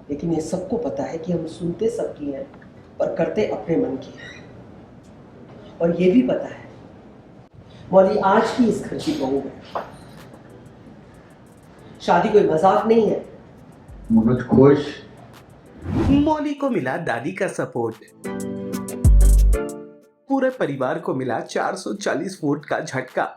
लेकिन ये सबको पता है कि हम सुनते सबकी हैं पर करते अपने मन की हैं। और ये भी पता है मौली आज की इस घर की बहू है। शादी कोई मजाक नहीं है। मनोज खुश। मौली को मिला दादी का सपोर्ट। पूरे परिवार को मिला 440 वोट का झटका।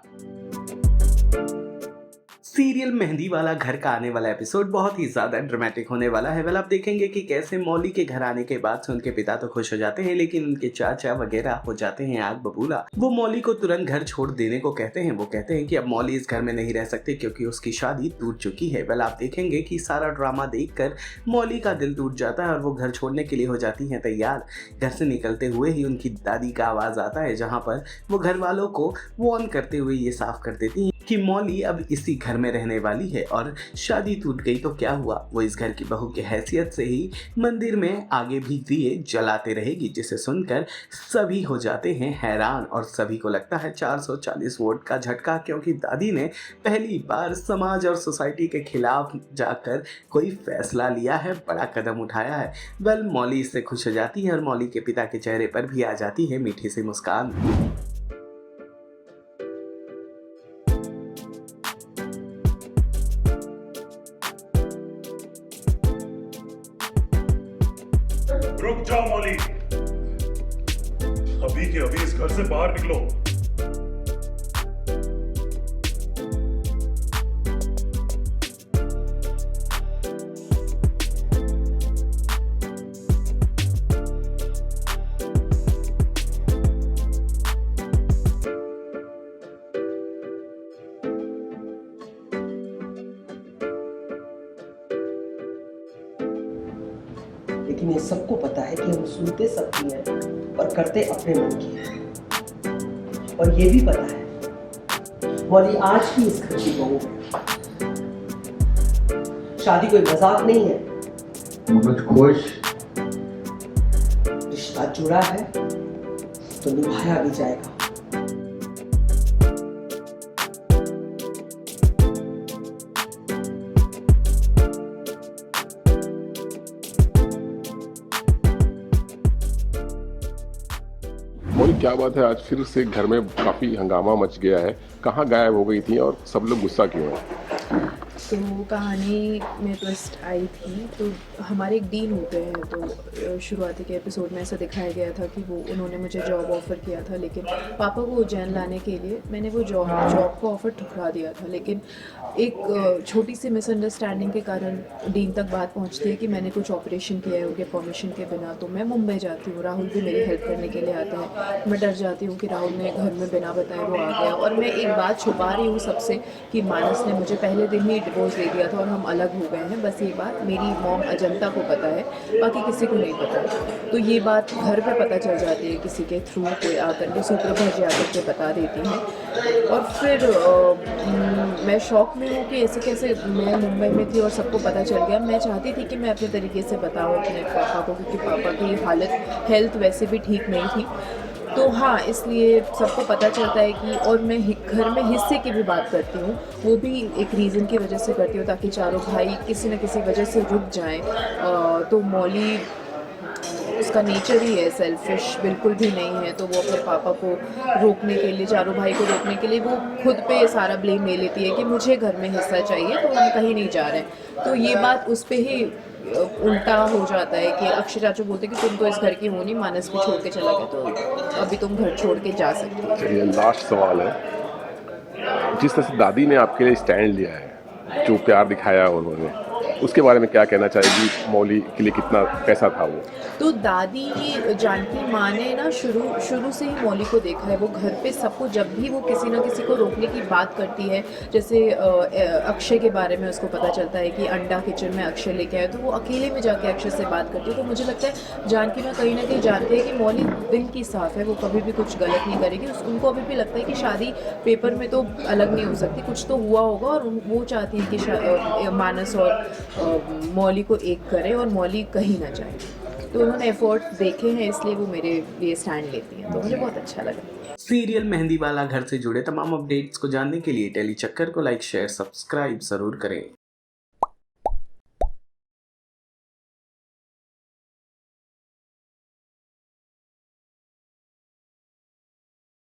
सीरियल मेहंदी वाला घर का आने वाला एपिसोड बहुत ही ज्यादा ड्रामेटिक होने वाला है। आप देखेंगे कि कैसे मौली के घर आने के बाद से उनके पिता तो खुश हो जाते हैं, लेकिन उनके चाचा वगैरह हो जाते हैं आग बबूला। वो मौली को तुरंत घर छोड़ देने को कहते हैं। वो कहते हैं कि अब मौली इस घर में नहीं रह सकते क्योंकि उसकी शादी टूट चुकी है। आप देखेंगे कि सारा ड्रामा देखकर मौली का दिल टूट जाता है और वो घर छोड़ने के लिए हो जाती है तैयार। घर से निकलते हुए ही उनकी दादी का आवाज आता है, जहाँ पर वो घर वालों को वार्न करते हुए ये साफ कर देती है कि मौली अब इसी घर में रहने वाली है और शादी टूट गई तो क्या हुआ, वो इस घर की बहू की हैसियत से ही मंदिर में आगे भी दिए जलाते रहेगी। जिसे सुनकर सभी हो जाते हैं हैरान और सभी को लगता है 440 वोट का झटका, क्योंकि दादी ने पहली बार समाज और सोसाइटी के खिलाफ जाकर कोई फैसला लिया है, बड़ा कदम उठाया है। मौली इससे खुश हो जाती है और मौली के पिता के चेहरे पर भी आ जाती है मीठी सी मुस्कान। रुक जाओ मौली, अभी के अभी इस घर से बाहर निकलो। लेकिन ये सबको पता है कि हम सुनते सबकी हैं पर करते अपने मन की हैं। और ये भी पता है मौली आज की इस घर की बहू है। शादी कोई मजाक नहीं है। मनोज खुश। रिश्ता जुड़ा है तो निभाया भी जाएगा। मौली क्या बात है, आज फिर से घर में काफी हंगामा मच गया है। कहाँ गायब हो गई थी और सब लोग गुस्सा क्यों हैं? तो कहानी में ट्विस्ट आई थी। तो हमारे एक डीन होते हैं, तो शुरुआती के एपिसोड में ऐसा दिखाया गया था कि वो उन्होंने मुझे जॉब ऑफ़र किया था, लेकिन पापा को उज्जैन लाने के लिए मैंने वो जॉब को ऑफ़र ठुकरा दिया था। लेकिन एक छोटी सी मिसअंडरस्टैंडिंग के कारण डीन तक बात पहुंचती है कि मैंने कुछ ऑपरेशन किया है उनके परमिशन के बिना। तो मैं मुंबई जाती हूँ, राहुल भी मेरी हेल्प करने के लिए आता है। मैं डर जाती हूँ कि राहुल ने घर में बिना बताए वो आ गया, और मैं एक बात छुपा रही हूँ सबसे कि मानस ने मुझे पहले दिन ही डिवोर्स दे दिया था और हम अलग हो गए हैं। बस ये बात मेरी मॉम अजंता को पता है, बाकी किसी को नहीं पता। तो ये बात घर पे पता चल जाती है किसी के थ्रू, कोई आकर के सुप्रभा जी आकर के बता देती हैं। और फिर मैं शॉक में हूँ कि ऐसे कैसे मैं मुंबई में थी और सबको पता चल गया। मैं चाहती थी कि मैं अपने तरीके से बताऊँ अपने पापा को, क्योंकि पापा की हालत हेल्थ वैसे भी ठीक नहीं थी। तो हाँ, इसलिए सबको पता चलता है कि, और मैं घर में हिस्से की भी बात करती हूँ, वो भी एक रीज़न की वजह से करती हूँ ताकि चारों भाई किसी न किसी वजह से रुक जाएं। तो मौली, उसका नेचर ही है सेल्फिश, बिल्कुल भी नहीं है। तो वो अपने पापा को रोकने के लिए, चारों भाई को रोकने के लिए वो खुद पे सारा ब्लेम ले लेती है कि मुझे घर में हिस्सा चाहिए, तो हम कहीं नहीं जा रहे हैं। तो ये बात उस पर ही उल्टा हो जाता है कि अक्षय चाचू बोलते कि तुम तो इस घर की हो नहीं, मानस भी छोड़ के चला गया, तो अभी तुम घर छोड़ के जा सकती हो। चलिए, लास्ट सवाल है, जिस तरह से दादी ने आपके लिए स्टैंड लिया है, जो प्यार दिखाया उन्होंने, उसके बारे में क्या कहना चाहेगी? मौली के लिए कितना पैसा था वो? तो दादी जानकी माँ ने ना शुरू से ही मौली को देखा है। वो घर पे सबको, जब भी वो किसी ना किसी को रोकने की बात करती है, जैसे अक्षय के बारे में उसको पता चलता है कि अंडा किचन में अक्षय लेके आए, तो वो अकेले में जाके अक्षय से बात करती है। तो मुझे लगता है जानकी माँ कहीं ना कहीं जानती है कि मौली दिल की साफ़ है, वो कभी भी कुछ गलत नहीं करेगी। उनको अभी भी लगता है कि शादी पेपर में तो अलग नहीं हो सकती, कुछ तो हुआ होगा, और वो चाहती है कि मानस और मौली को एक करे और मौली कहीं ना जाए। तो उन्होंने एफर्ट देखे हैं, इसलिए वो मेरे लिए स्टैंड लेती हैं। तो मुझे बहुत अच्छा लगा। सीरियल मेहंदी वाला घर से जुड़े तमाम अपडेट्स को जानने के लिए टेली चक्कर को लाइक, शेयर, सब्सक्राइब जरूर करें।